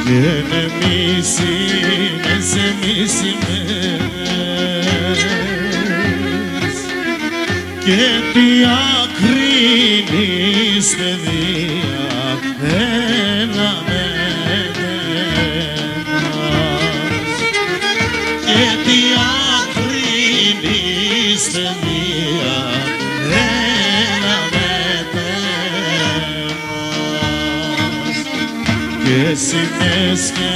είναι μισήμες, και τι ακρίνεις παιδεία ένα με τέμας, και τι ακρίνεις παιδεία ένα με τέμας, και εσύ μες και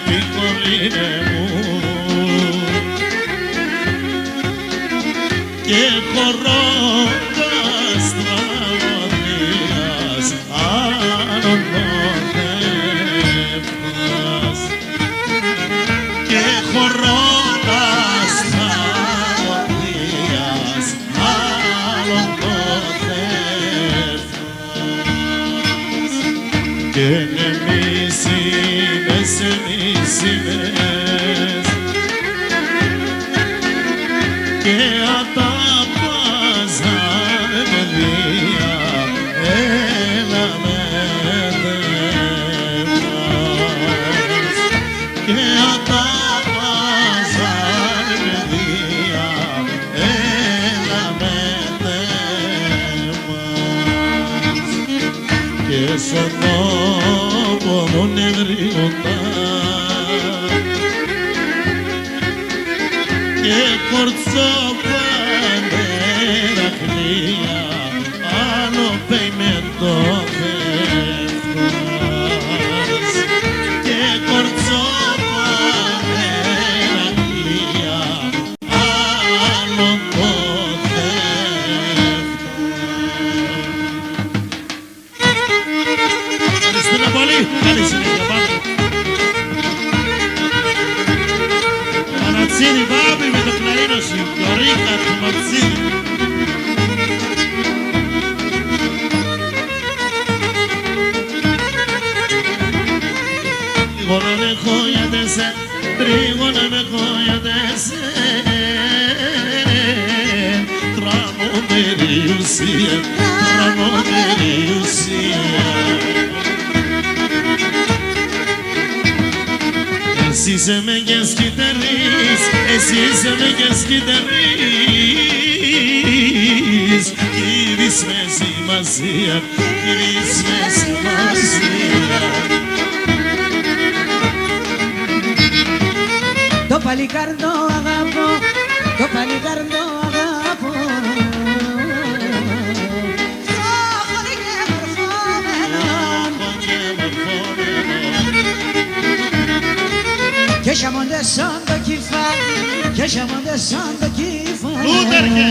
την κολλήνε μου και χωρώντας τραγωδίας άλλον ποδεύτας, και χωρώντας τραγωδίας άλλον ποδεύτας, και εμείς ημες, και αταπάζανε παιδεία ένα με τέμας, και αταπάζανε παιδεία ένα με τέμας, και στον τόπο μου νευριούνταν και κορτσόπανε δαχτυλιά άλλο πεϊμέντο φεύγας, και κορτσόπανε δαχτυλιά άλλο το φεύγας. Ευχαριστούμε πολύ. Καλή συνέχεια πάνω. Μανατσίνη Μπάμπη με το κλαρίνωση, το ρίχα του Μανατσίνη. Τρίγωνα με χώιατεσαι, τρίγωνα με χώιατεσαι, τράμω περιουσία, τράμω περιουσία. Εσύ είσαι με και σκυτερείς, εσύ είσαι με και σκυτερείς, κύρις με σημασία, κύρις με σημασία. Το παλικάρι το αγαπώ, το παλικάρι το αγαπώ, φτώχο και μορφωμένο, και σαμοντές σαν το κεφάλι, και σαμοντές σαν το κεφάλι. Λούταρχε!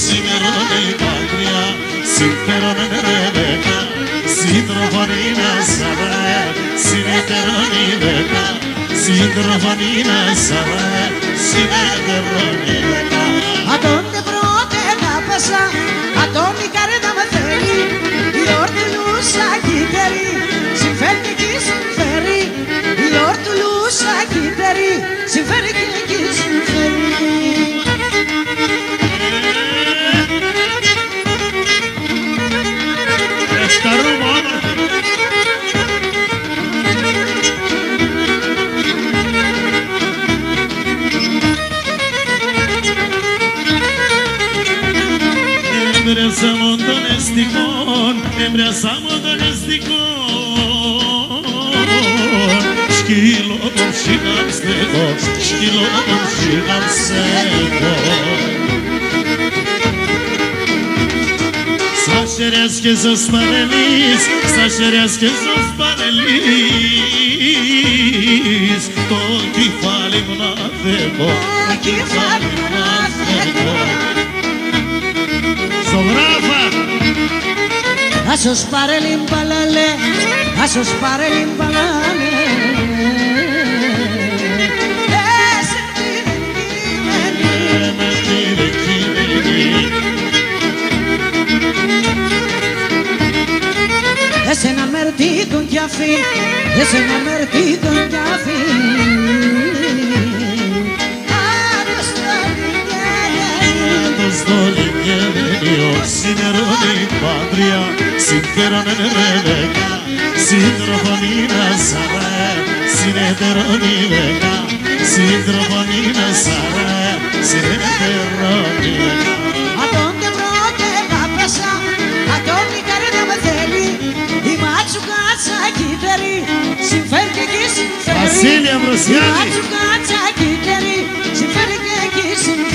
Σήμερωνε η πατριά, συμφέρονε ρεβέκα, σύντροφωνη μέσα βρε, συνεταιρώνει δέκα, σύντροφωνη μέσα βρε, συνεταιρώνει δέκα. Αντώνε πρώτε να πέσα, Αντώνη καρδά με θέλει, η ορτουλούσα κύτερη, συμφέρει και συμφέρει, η ορτουλούσα κύτερη, συμφέρει και συμφέρει. Ευχαριστούμε όμορφα. Έμπρεσα μου των εστικών, έμπρεσα μου των εστικών, σκύλο των σιγανστεκών, σκύλο των σιγανστεκών. Στα χέρια και στο σπανελής, στα χέρια και στο σπανελής, το κεφάλι μου να φεύγω, το κεφάλι μου να φεύγω. Σογράφα! Άσος πάρε λιμπαλαλέ, άσος πάρε λιμπαλαλέ, με κύριε κύριε. Εσένα μερτή τον κιαφή, εσένα μερτή τον κιαφή. Stolinierio, sineroni patria, sinferone relega, sindrofonina sare, sineteroni vega, sindrofonina sare, sineteroni vega. Atonde brote papasa, atonde care de măteli, imațu cața chiteri, sinfer că chi sinferi. Vasilia Brosiani. Imațu cața chiteri, sinfer că chi sinferi.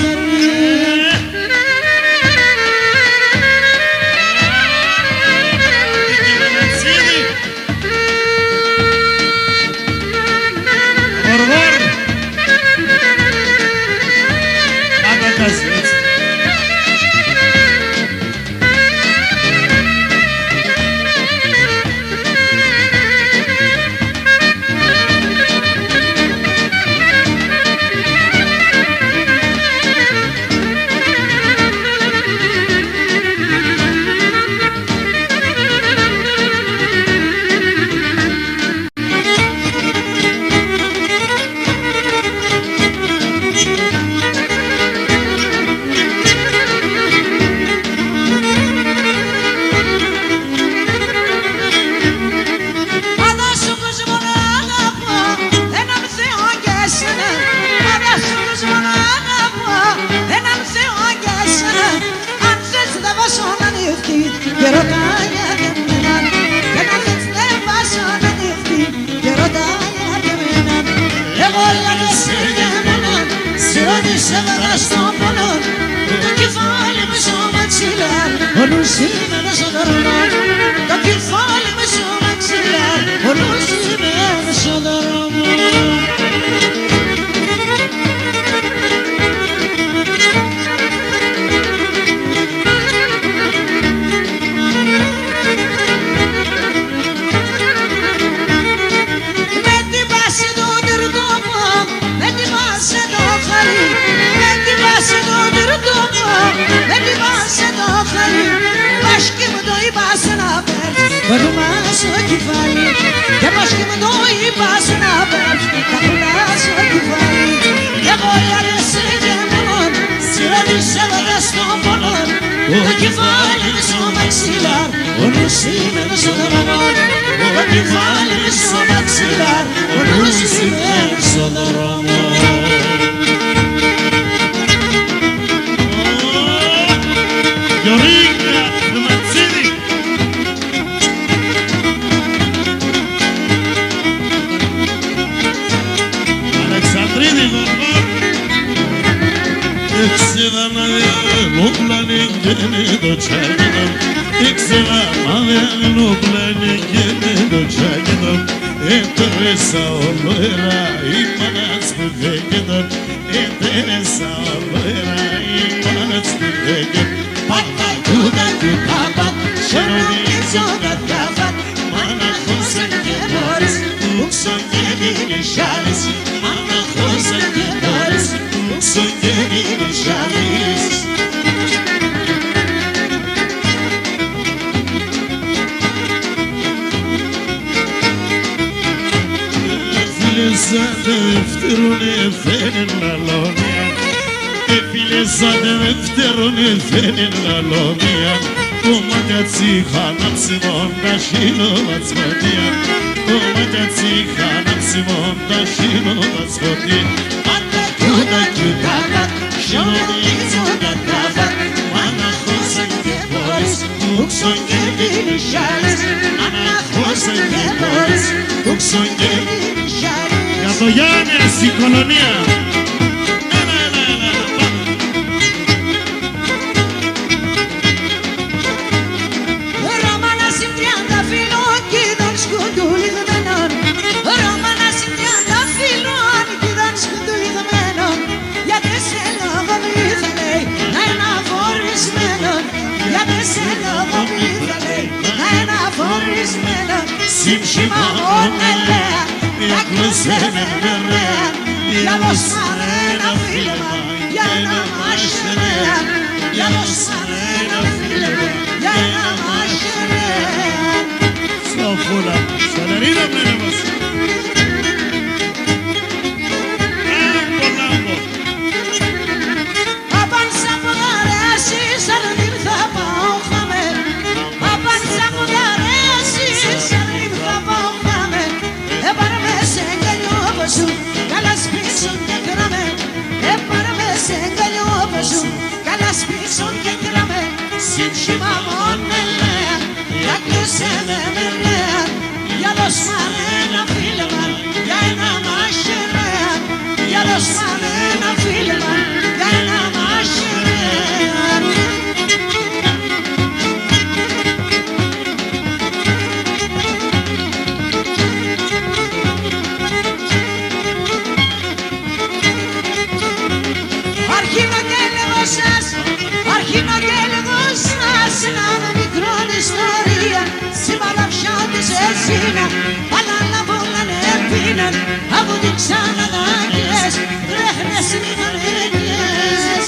πήραν από την ξαναδάκες, τρέχνες λιμανέκες.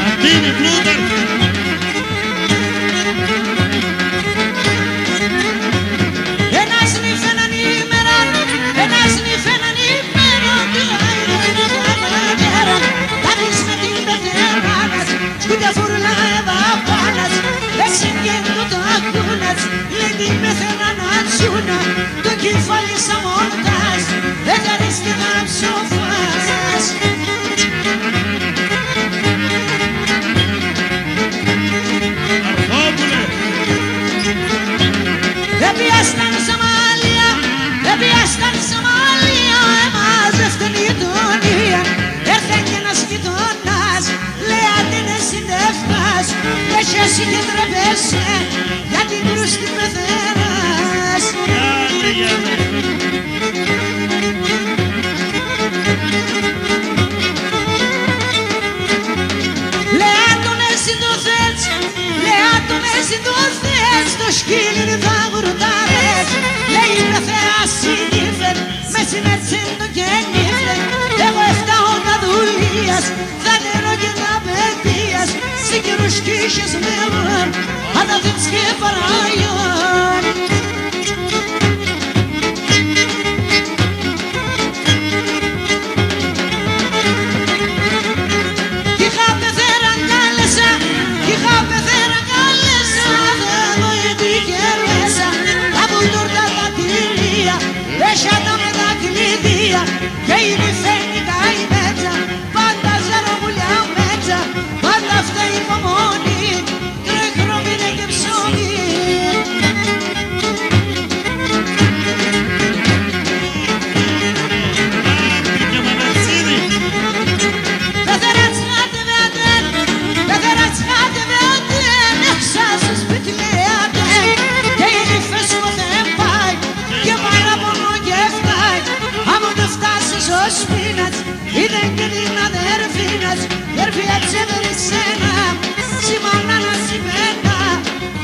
Αντίνη Πλούταρχε. Ένας νυφ έναν ημέραν, ένας νυφ έναν ημέραν, τι άινε τα μαγέραν, τα δεις με την πεθεράνας, σκούτια φούρλα εδαπάνας, έτσι βγαίνουν το ακούνας, λέει την πεθεράνας ζούνα, το κεφάλι σαν μοντάς, δεν αρέσει να ψοφάς. Δεν πιάσταν Σομαλία, δεν πιάσταν Σομαλία, εμάζευταν η γειτονία. Έρθε κι ένας γειτονάς, λέει άντε ναι συντεύχας, έχει εσύ και τρεπέσαι, για την κρούστη πεθέρας. Λέει άντον εσύ το θες, λέει άντον εσύ το θες, το σκύλι θα γουρτάρες. Λέει η πεθερά συνήθεν, με συνέτσεν το γεννήθεν. Εγώ έφταω τα δουλείας, θα νερώ και τα παιδείας, σε καιρούς κι είχες μέλλον, αδαθείς και παράγιον. Κι είχα πεθέρα κάλεσα, κι είχα πεθέρα κάλεσα, δεν το επικαιρέσα, από τούρτα τα τηλεία, έσχατα με τα κλειδία, και η νυφαίνει καημέτσα, πάντα ζαροβουλιά μέτσα, πάντα αυτά υπομονή, τρέχρωμινε και ψωμί. Σπίνατς, είδε και την αδερφίνατς, δερφή ατσέβερε σένα, σημανά να σημαίνα,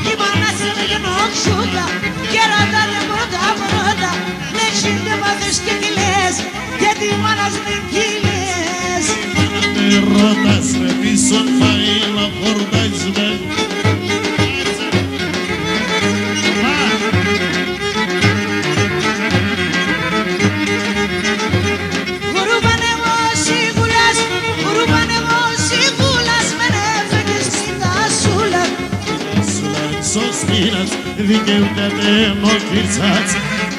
η μάνα σε γενόξουτα, και ρωτάνε πρώτα, ναι σύντευαθες και κλαις, και τη μάνας με κύλες. Με ρωτάς με πίσω φαΐλα φορτασμένη. Σωστήρας δικαιούται ο Κυρτσάτς,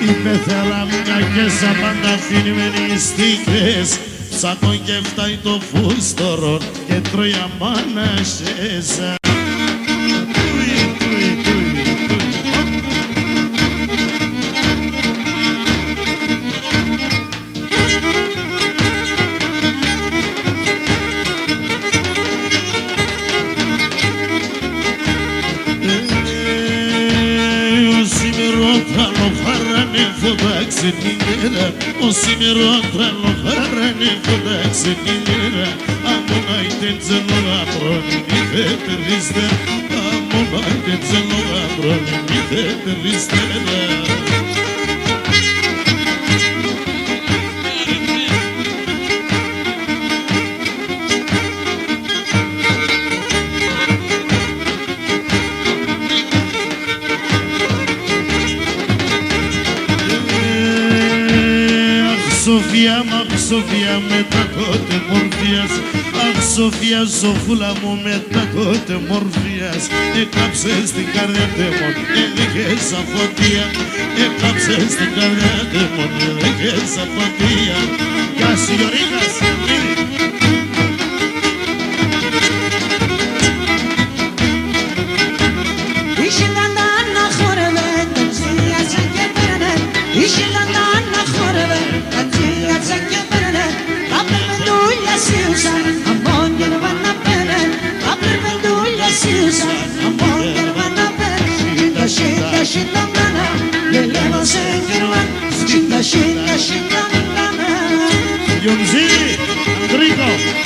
η πεθερά μια και σαν πάντα αφήνει με νηστικές, ψακόν και φτάει το φούστορο και τρώει αμάνασες. Ο σήμερα τρελοχάρανε φωτάξε την μέρα, αμονάιτε τζελογάπρον μη ρίστε, αμονάιτε τζελογάπρον μη ρίστε. Σοφία με τα κότε μορφίας, αχ Σοφία Σοφούλα μου με τα κότε μορφίας, έκλαψες την καρδιά τέμον, έδειχες αφωτία, έκλαψες την καρδιά τέμον, έδειχες αφωτία. Γεια σου Γιωρίνας, Γιονζή, Αντρίκο.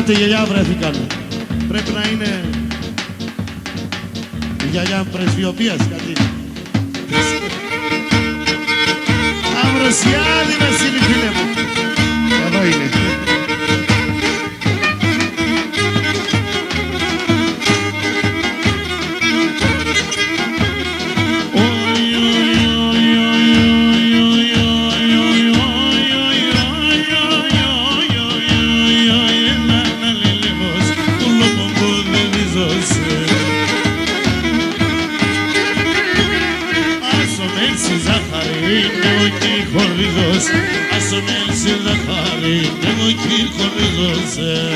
Τάτε γιαγιά βρέθηκαν. Πρέπει να είναι η γιαγιά πρεσβειοποίας κάτι. Αμβροσιάδη Βασίλη φίλε μου. Εδώ είναι. Ασομέλση Ζαχάρη, εγώ εκεί χωρίζωσε.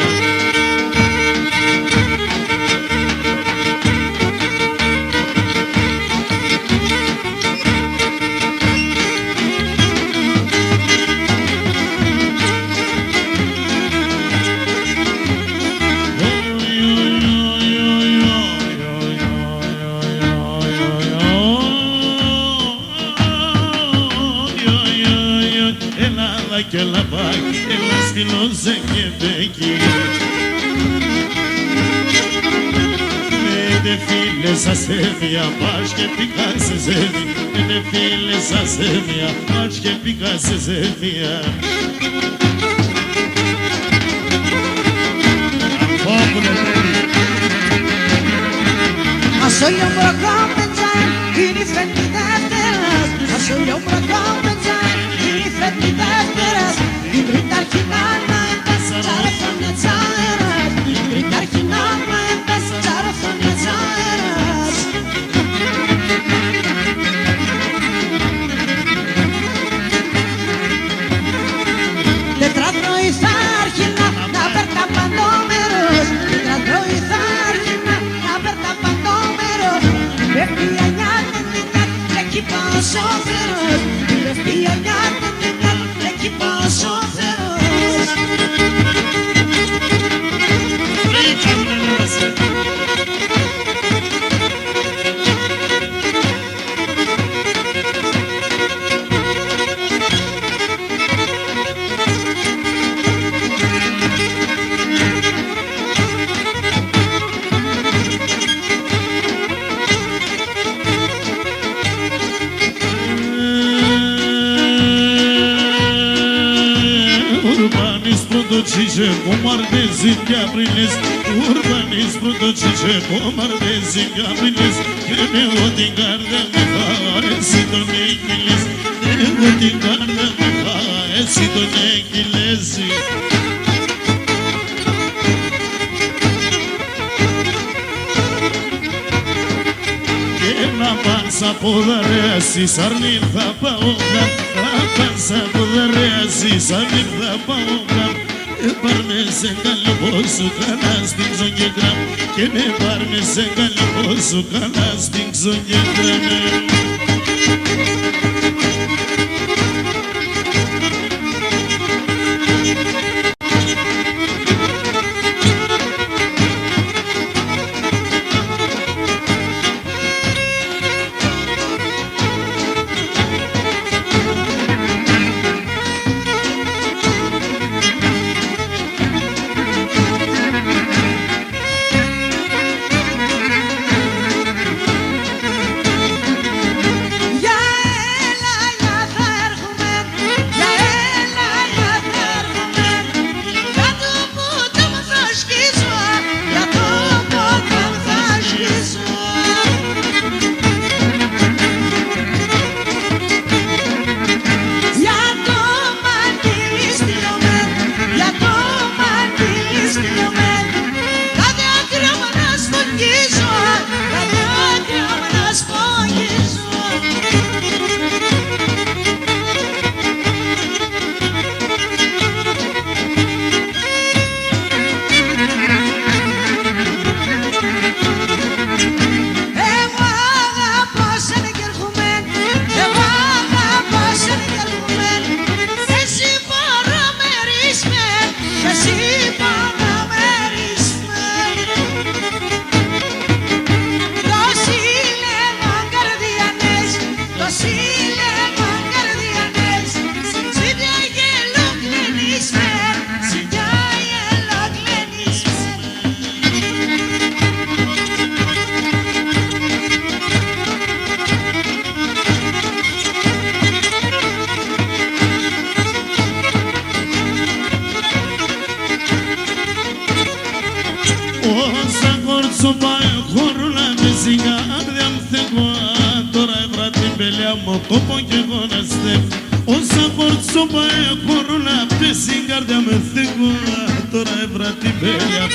Και λαμπάκι, ένας φίλος εγγεντέκι. Πέντε φίλες ασέβεια, πας και πήγα σε ζεύη. Πέντε φίλες ασέβεια, πας και πήγα σε ζεύεια. Αμφόπουλε τρέλη. Ασόλιο μπροκό πεντζάν, είναι η φέρνη δεύτερας. Ασόλιο μπροκό πεντζάν, είναι η φέρνη δεύτερας. Η βρυταρχινά να εμπέσει τσαροφωνιά τσάερας. Η βρυταρχινά να εμπέσει τσαροφωνιά τσάερας. Τετραδροή θα αρχινά να πέρτα παντόμερος. Τετραδροή θα αρχινά να πέρτα παντόμερος. Πέφτει η ανιά και εκεί πάω σόφερος. Πέφτει η ανιά και εκεί πάω σόφερος. Cice, cum ardezi chiabriles, urbanis protocice, cum ardezi chiabriles, che ne odi garda mi fare, si donechiles, ne odi garda mi fare, si donechiles. Che la panza podare si sarnil da paola, la panza podare si sarnil da paola. Πάρμε σε καλό σου καλά στην ξογέντρα και με πάρμε σε καλό σου καλά στην ξογέντρα. μου κόπο κι εγώ να στέφω. Όσα κορτσόπα έχω ρόλα πες στην καρδιά με θήκω. Τώρα έβρα την πέλια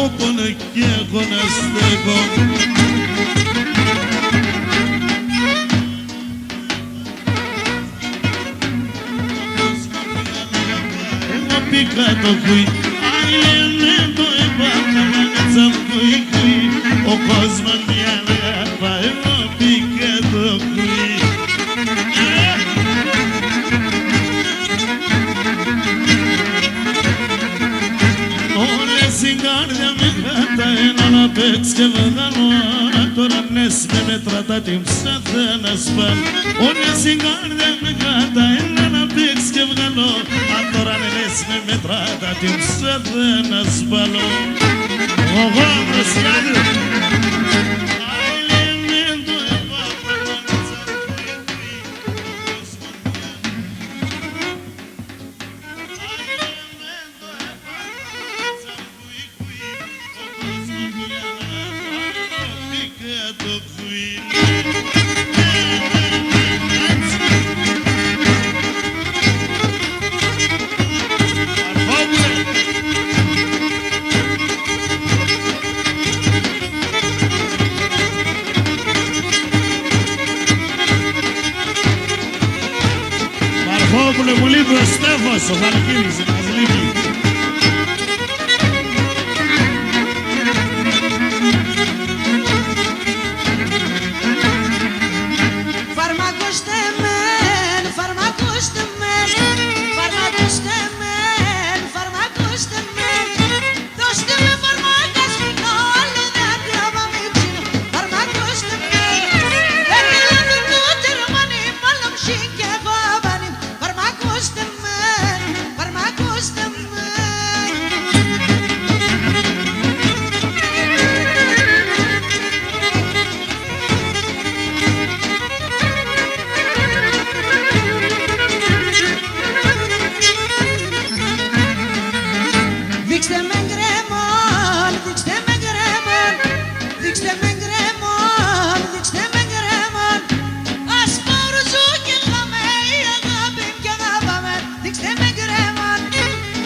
όπου κι εγώ να στέφω. Πήκα το κουί, άι λένε το έπαθα μαγάτσα κουί κουί. Ο κόσμος μια αγάπα, εγώ πήκα το κουί. Όλες η κάρδια με ένα να παίξει και βγάλω. Τώρα νες με μετρατά την ψάθα να σπάνω. Όλες η κάρδια με ένα να παίξει και βγάλω. Τώρα νες με μετράτα την ψάθα να σπάνω. Εγώ μπροστάδε. Μαρχόπουλε μου λείπει ο Στέφος, ο Βαλκύρης, μας λείπει. Φαρμακώστε μεν, φαρμακώστε μεν, φαρμακώστε μεν, φαρμακώστε μεν. Δώστε με φαρμακασμινό, άλλο δεν τραβάμε ξύνο. Φαρμακώστε μεν, έκανα το τερμάνι, μάλλον και εγώ αβάνι. Φαρμακώστε μεν, φαρμακώστε μεν. Δείξτε με γκρέμον, δείξτε με γκρέμον, δείξτε με γκρέμον, δείξτε με γκρέμον. Ας μπορούζω και χάμε η αγάπη και αγάπαμε. Δείξτε με γκρέμον,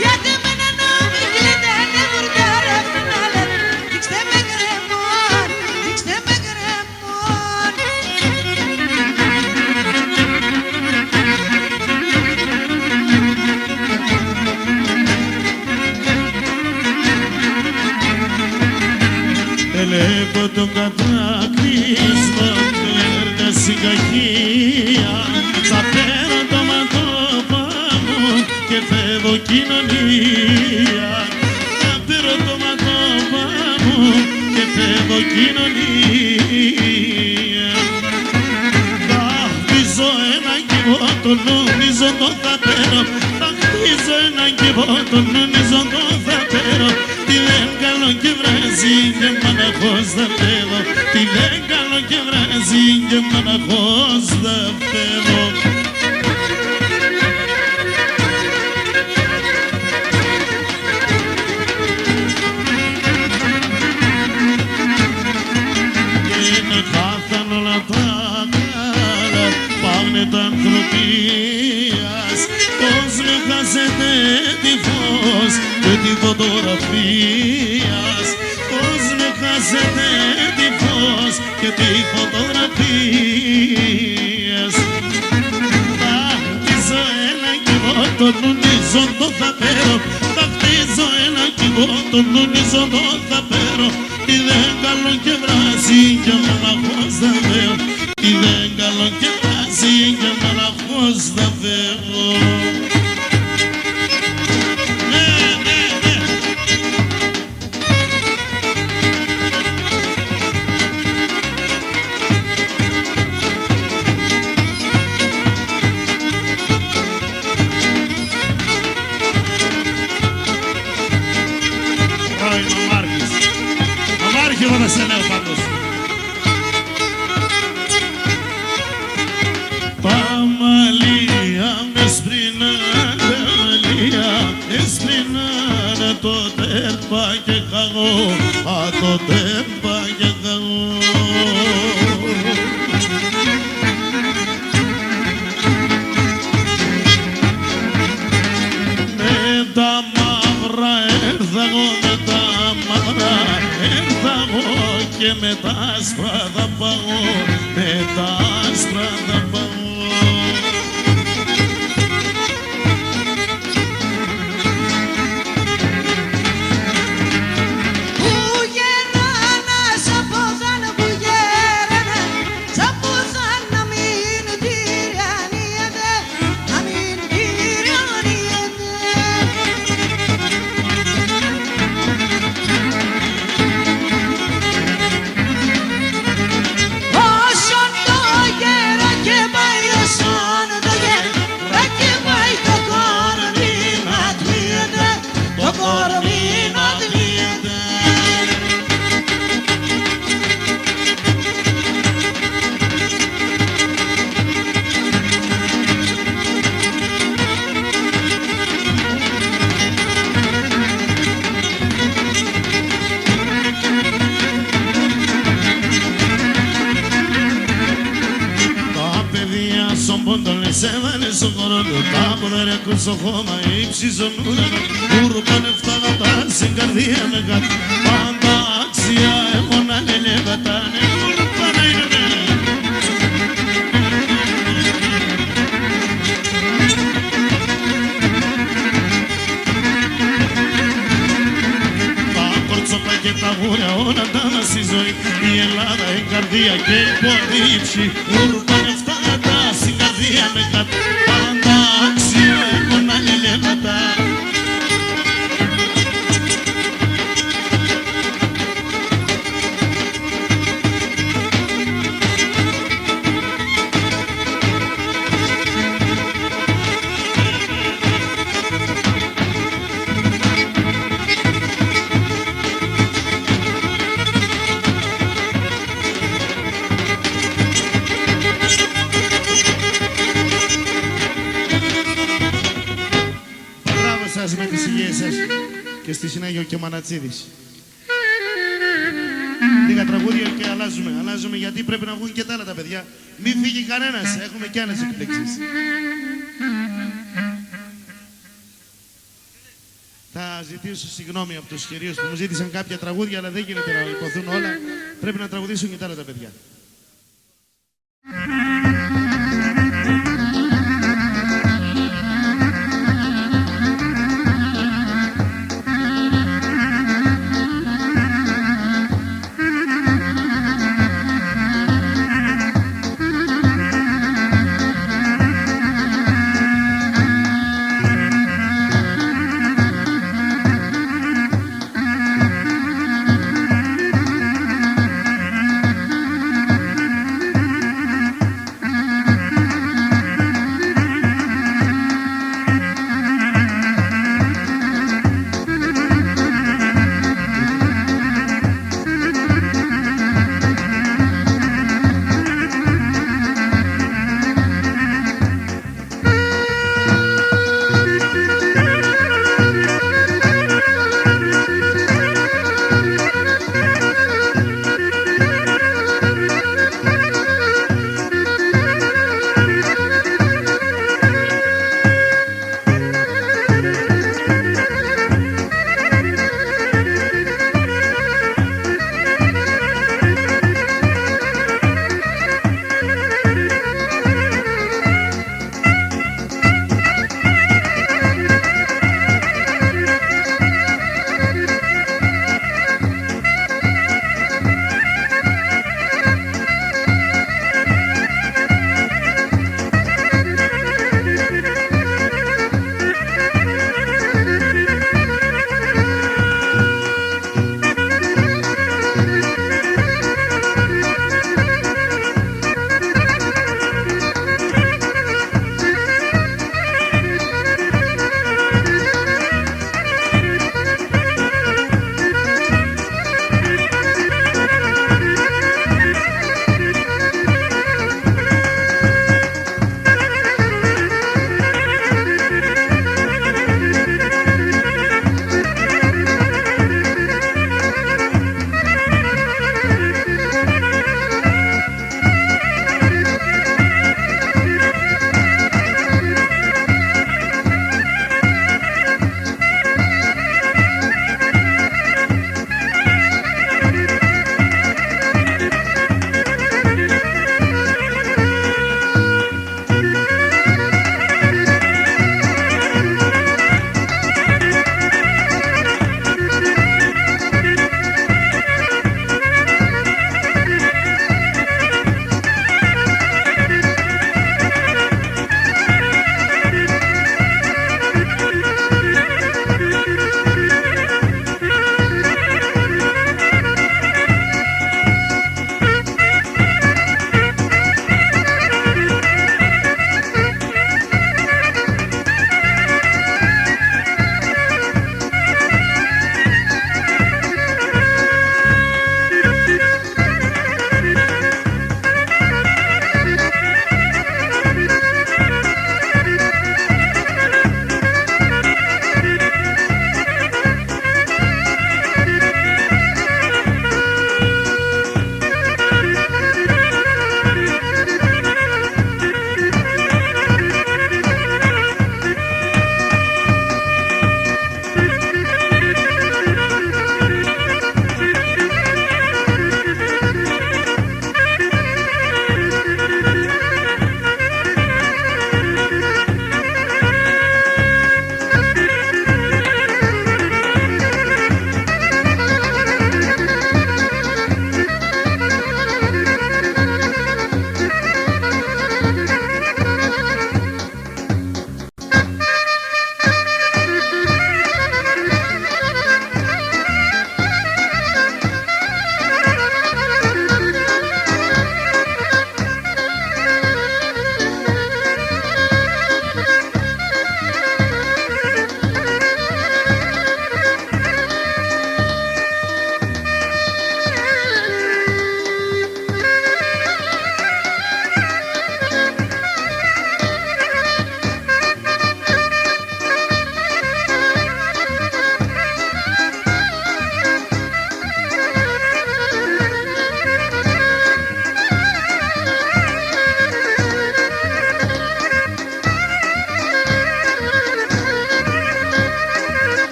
γιατί με να νόμι κλείνετε βουρτάρα φινάλε. Δείξτε με γκρέμον, δείξτε με γκρέμον. Ελέγχω το κατάκλεισμα, έρνα συγκαχία. Θα πέρω το ματώπα μου και φεύγω κοινωνία. Θα πέρω το ματώπα μου και φεύγω κοινωνία. Θα χτίζω ένα κύβο, το νομίζω το θα πέρω. Θα χτίζω ένα κύβο, το νομίζω το θα πέρω. Τι δεν κάνω και βράζει και μοναχός θα φεύγω. Τι δεν κάνω και βράζει και μοναχός θα φεύγω. Είναι χάθαν όλα τα καλά, πάνε τα ανθρωπίας. Πώς με χάσετε τη φως και τη φωτογραφίας. Πώς με χάσετε τη φως και τη φωτογραφίας. Θα χτίζω ένα κύβο, το νουνίζω το θα πέρω. Θα χτίζω ένα κύβο, το νουνίζω το θα πέρω. Τι δεν καλό και βράζει και μοναχός θα φεύγω. Τι δεν καλό και βράζει και μοναχός θα φεύγω. Εγώ να σε λέω πάντως. Παμαλία με σπρινάνε, μαλία με σπρινάνε. Το τέρπα και χαγώ, το τέρπα και χαγώ. τα μαύρα, έρθα εγώ με τα μαύρα, έρθα εγώ και με τα άσπρα θα πάω, με τα άσπρα θα πάω. Έβαλε στον χρόνο, τα ποδάρια στο χώμα, ύψιζον ουρανό. Ούρπανε φτάγατα στην καρδία με κάτω, πάντα άξια έχουν ανελεύατανε. Τα κορτσόπα και τα γούρια όλα τα μας στη ζωή, η Ελλάδα, η καρδία και η ποδίψη. Ούρπανε φτάγατα στην καρδία με κάτω, πάντα άξια έχουν ανελεύματα. Με τις υγείες σας και στη συνέχεια και ο Μανατσίδης. Λίγα τραγούδια και αλλάζουμε γιατί πρέπει να βγουν και τα άλλα τα παιδιά. Μην φύγει κανένας, έχουμε και άλλες εκπλήξεις. Θα ζητήσω συγγνώμη από τους κυρίους που μου ζήτησαν κάποια τραγούδια, αλλά δεν γίνεται να υποθούν όλα. Πρέπει να τραγουδήσουν και τα άλλα τα παιδιά.